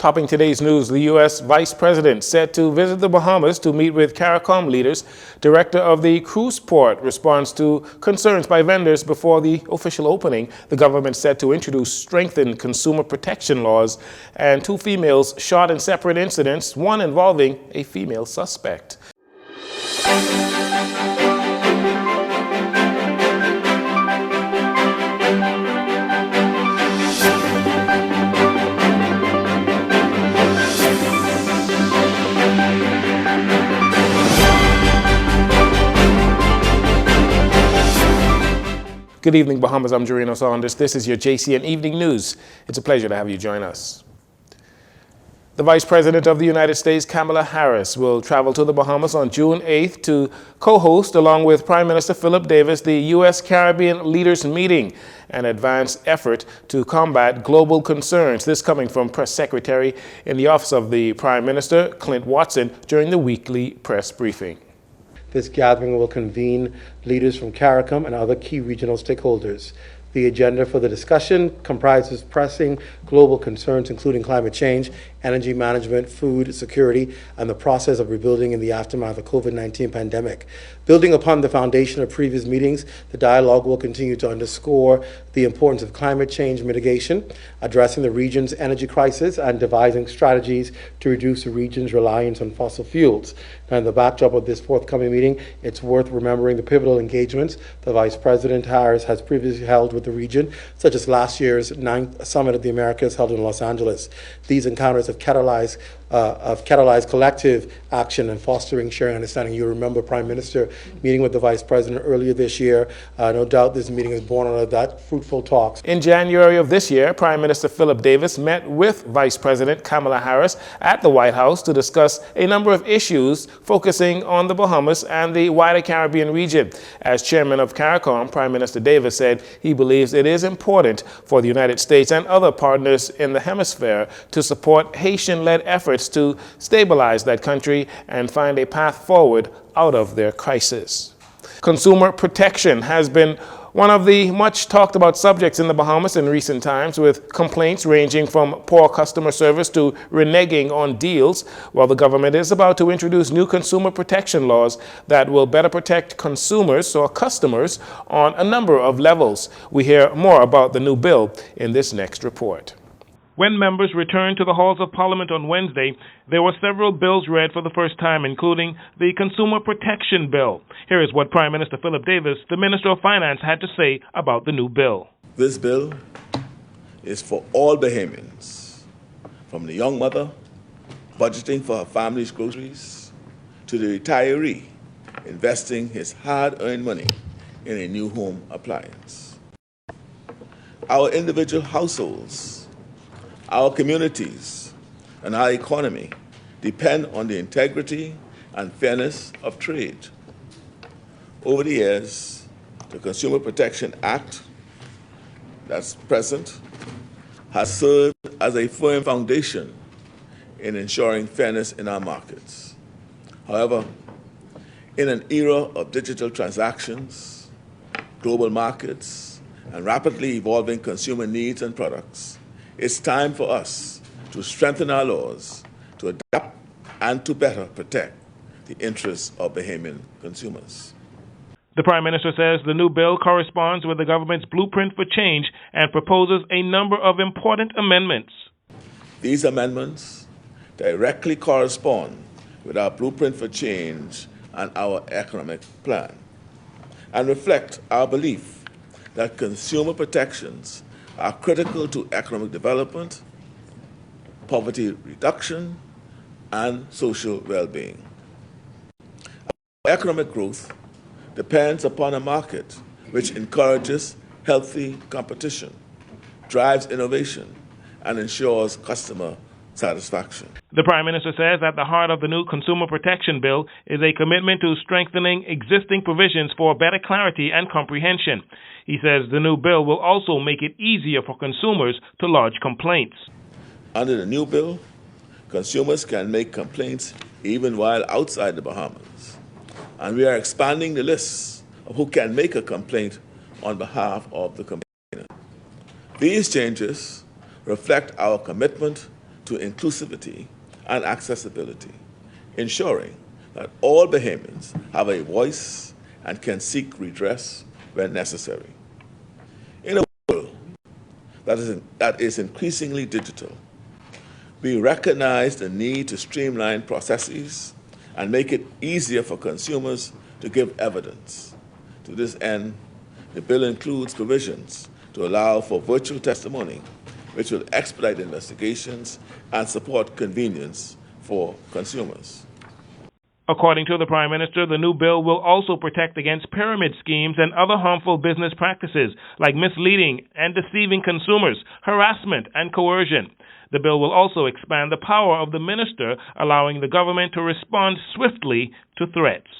Topping today's news, the U.S. Vice President set to visit the Bahamas to meet with CARICOM leaders. Director of the cruise port responds to concerns by vendors before the official opening. The government set to introduce strengthened consumer protection laws, and 2 females shot in separate incidents, one involving a female suspect. Good evening, Bahamas. I'm Jarino Saunders. This is your JCN Evening News. It's a pleasure to have you join us. The Vice President of the United States, Kamala Harris, will travel to the Bahamas on June 8th to co-host, along with Prime Minister Philip Davis, the U.S. Caribbean Leaders Meeting, an advanced effort to combat global concerns. This coming from Press Secretary in the Office of the Prime Minister, Clint Watson, during the weekly press briefing. This gathering will convene leaders from CARICOM and other key regional stakeholders. The agenda for the discussion comprises pressing global concerns, including climate change, energy management, food security, and the process of rebuilding in the aftermath of the COVID-19 pandemic. Building upon the foundation of previous meetings, the dialogue will continue to underscore the importance of climate change mitigation, addressing the region's energy crisis, and devising strategies to reduce the region's reliance on fossil fuels. Now, in the backdrop of this forthcoming meeting, it's worth remembering the pivotal engagements the Vice President Harris has previously held with the region, such as last year's 9th Summit of the Americas held in Los Angeles. These encounters have catalyzed collective action and fostering sharing understanding. You remember Prime Minister meeting with the Vice President earlier this year. No doubt this meeting is born out of that fruitful talks. In January of this year, Prime Minister Philip Davis met with Vice President Kamala Harris at the White House to discuss a number of issues focusing on the Bahamas and the wider Caribbean region. As chairman of CARICOM, Prime Minister Davis said he believes it is important for the United States and other partners in the hemisphere to support Haitian-led efforts to stabilize that country and find a path forward out of their crisis. Consumer protection has been one of the much talked about subjects in the Bahamas in recent times, with complaints ranging from poor customer service to reneging on deals, while the government is about to introduce new consumer protection laws that will better protect consumers or customers on a number of levels. We hear more about the new bill in this next report. When members returned to the halls of Parliament on Wednesday, there were several bills read for the first time, including the Consumer Protection Bill. Here is what Prime Minister Philip Davis, the Minister of Finance, had to say about the new bill. This bill is for all Bahamians, from the young mother budgeting for her family's groceries to the retiree investing his hard-earned money in a new home appliance. Our individual households, our communities, and our economy depend on the integrity and fairness of trade. Over the years, the Consumer Protection Act that's present has served as a firm foundation in ensuring fairness in our markets. However, in an era of digital transactions, global markets, and rapidly evolving consumer needs and products, it's time for us to strengthen our laws, to adapt, and to better protect the interests of Bahamian consumers. The Prime Minister says the new bill corresponds with the government's blueprint for change and proposes a number of important amendments. These amendments directly correspond with our blueprint for change and our economic plan, and reflect our belief that consumer protections are critical to economic development, poverty reduction, and social well-being. Our economic growth depends upon a market which encourages healthy competition, drives innovation, and ensures customer satisfaction. The Prime Minister says at the heart of the new Consumer Protection Bill is a commitment to strengthening existing provisions for better clarity and comprehension. He says the new bill will also make it easier for consumers to lodge complaints. Under the new bill, consumers can make complaints even while outside the Bahamas. And we are expanding the list of who can make a complaint on behalf of the complainant. These changes reflect our commitment to inclusivity and accessibility, ensuring that all Bahamians have a voice and can seek redress when necessary. In a world that is increasingly digital, we recognize the need to streamline processes and make it easier for consumers to give evidence. To this end, the bill includes provisions to allow for virtual testimony, which will expedite investigations and support convenience for consumers. According to the Prime Minister, the new bill will also protect against pyramid schemes and other harmful business practices like misleading and deceiving consumers, harassment, and coercion. The bill will also expand the power of the minister, allowing the government to respond swiftly to threats.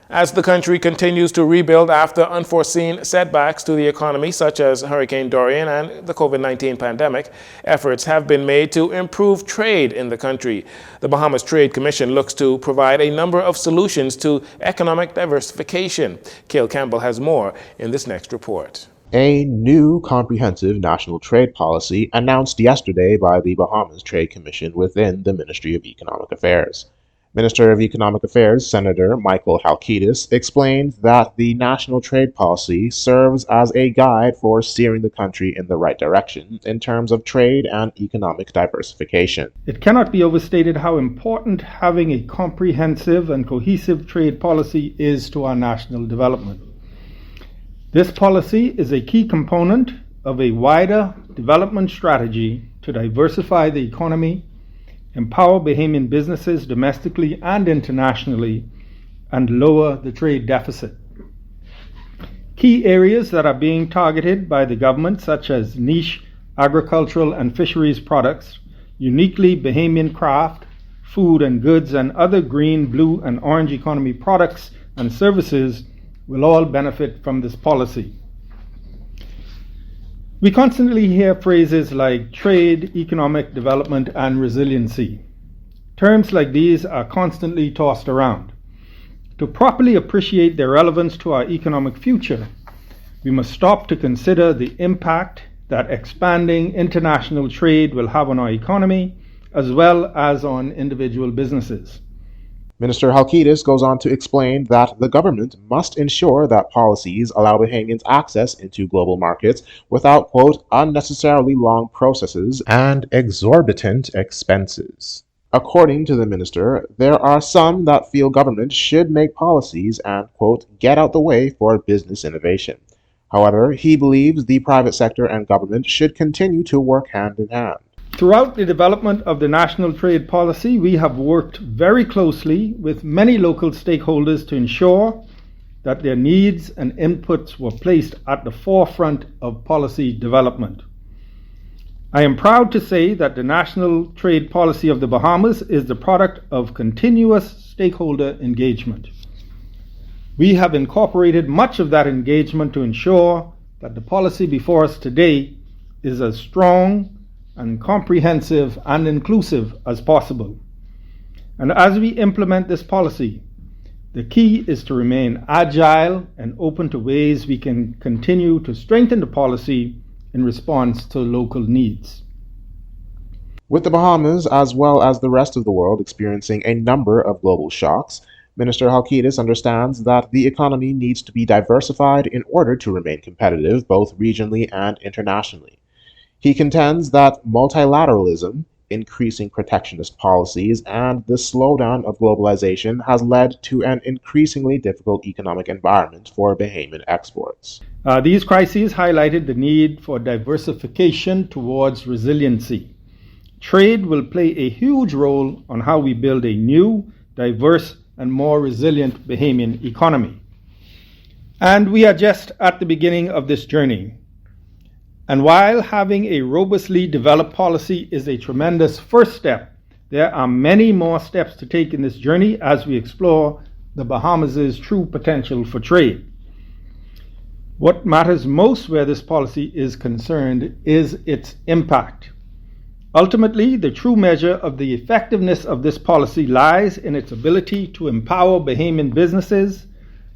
As the country continues to rebuild after unforeseen setbacks to the economy, such as Hurricane Dorian and the COVID-19 pandemic, efforts have been made to improve trade in the country. The Bahamas Trade Commission looks to provide a number of solutions to economic diversification. Cale Campbell has more in this next report. A new comprehensive national trade policy announced yesterday by the Bahamas Trade Commission within the Ministry of Economic Affairs. Minister of Economic Affairs, Senator Michael Halkitis, explained that the national trade policy serves as a guide for steering the country in the right direction in terms of trade and economic diversification. It cannot be overstated how important having a comprehensive and cohesive trade policy is to our national development. This policy is a key component of a wider development strategy to diversify the economy, empower Bahamian businesses domestically and internationally, and lower the trade deficit. Key areas that are being targeted by the government, such as niche agricultural and fisheries products, uniquely Bahamian craft, food and goods, and other green, blue, and orange economy products and services will all benefit from this policy. We constantly hear phrases like trade, economic development, and resiliency. Terms like these are constantly tossed around. To properly appreciate their relevance to our economic future, we must stop to consider the impact that expanding international trade will have on our economy, as well as on individual businesses. Minister Halkitis goes on to explain that the government must ensure that policies allow Bahamians access into global markets without, quote, unnecessarily long processes and exorbitant expenses. According to the minister, there are some that feel government should make policies and, quote, get out the way for business innovation. However, he believes the private sector and government should continue to work hand in hand. Throughout the development of the national trade policy, we have worked very closely with many local stakeholders to ensure that their needs and inputs were placed at the forefront of policy development. I am proud to say that the national trade policy of the Bahamas is the product of continuous stakeholder engagement. We have incorporated much of that engagement to ensure that the policy before us today is as strong and comprehensive and inclusive as possible. And as we implement this policy, the key is to remain agile and open to ways we can continue to strengthen the policy in response to local needs. With the Bahamas, as well as the rest of the world, experiencing a number of global shocks, Minister Halkitis understands that the economy needs to be diversified in order to remain competitive both regionally and internationally. He contends that multilateralism, increasing protectionist policies, and the slowdown of globalization has led to an increasingly difficult economic environment for Bahamian exports. These crises highlighted the need for diversification towards resiliency. Trade will play a huge role on how we build a new, diverse, and more resilient Bahamian economy. And we are just at the beginning of this journey. And while having a robustly developed policy is a tremendous first step, there are many more steps to take in this journey as we explore the Bahamas' true potential for trade. What matters most where this policy is concerned is its impact. Ultimately, the true measure of the effectiveness of this policy lies in its ability to empower Bahamian businesses,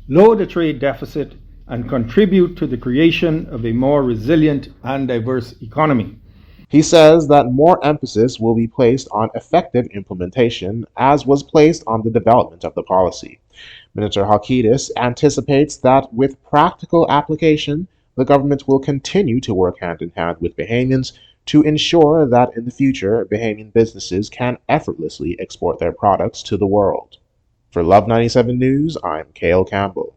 lower the trade deficit, and contribute to the creation of a more resilient and diverse economy. He says that more emphasis will be placed on effective implementation, as was placed on the development of the policy. Minister Halkitis anticipates that with practical application, the government will continue to work hand in hand with Bahamians to ensure that in the future, Bahamian businesses can effortlessly export their products to the world. For Love 97 News, I'm Cale Campbell.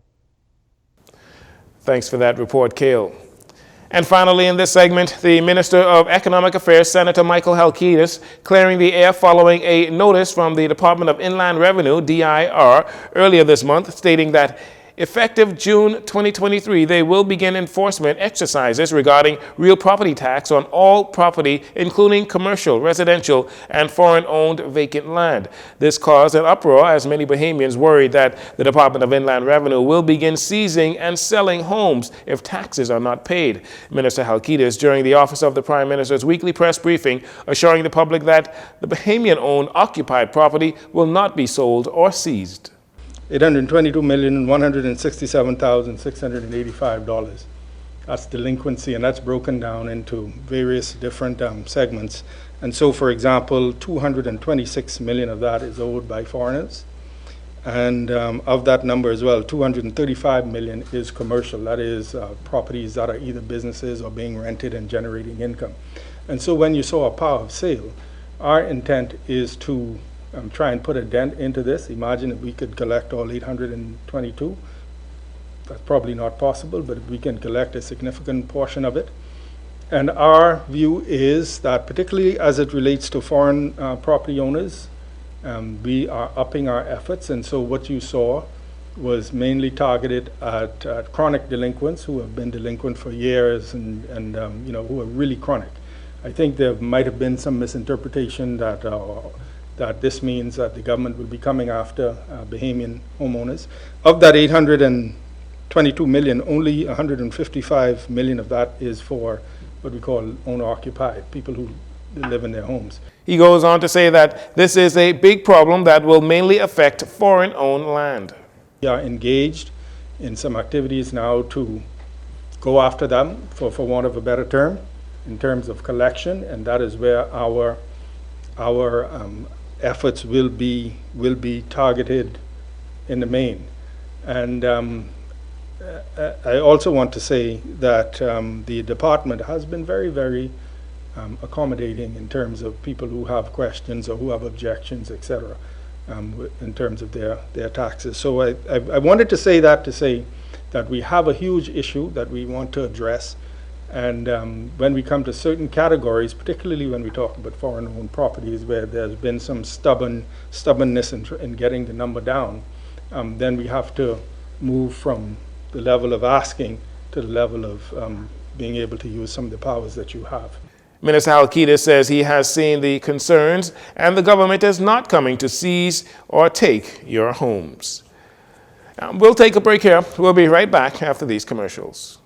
Thanks for that report, Cale. And finally, in this segment, the Minister of Economic Affairs, Senator Michael Halkitis, clearing the air following a notice from the Department of Inland Revenue, DIR, earlier this month, stating that effective June 2023, they will begin enforcement exercises regarding real property tax on all property, including commercial, residential, and foreign-owned vacant land. This caused an uproar as many Bahamians worried that the Department of Inland Revenue will begin seizing and selling homes if taxes are not paid. Minister Halkitis, during the Office of the Prime Minister's weekly press briefing, assuring the public that the Bahamian-owned occupied property will not be sold or seized. $822,167,685. That's delinquency, and that's broken down into various different segments. And so, for example, $226 million of that is owed by foreigners. And of that number as well, $235 million is commercial. That is properties that are either businesses or being rented and generating income. And so when you saw a power of sale, our intent is to try and put a dent into this. Imagine if we could collect all 822. That's probably not possible, but if we can collect a significant portion of it. And our view is that, particularly as it relates to foreign property owners, we are upping our efforts. And so what you saw was mainly targeted at chronic delinquents who have been delinquent for years and who are really chronic. I think there might have been some misinterpretation that this means that the government will be coming after Bahamian homeowners. Of that 822 million, only 155 million of that is for what we call owner-occupied, people who live in their homes. He goes on to say that this is a big problem that will mainly affect foreign-owned land. We are engaged in some activities now to go after them, for want of a better term, in terms of collection, and that is where our efforts will be targeted in the main. And I also want to say that the department has been very, very accommodating in terms of people who have questions or who have objections, etc., in terms of their taxes. So I wanted to say that we have a huge issue that we want to address. And when we come to certain categories, particularly when we talk about foreign-owned properties where there's been some stubbornness in getting the number down, then we have to move from the level of asking to the level of being able to use some of the powers that you have. Minister Halkitis says he has seen the concerns and the government is not coming to seize or take your homes. We'll take a break here. We'll be right back after these commercials.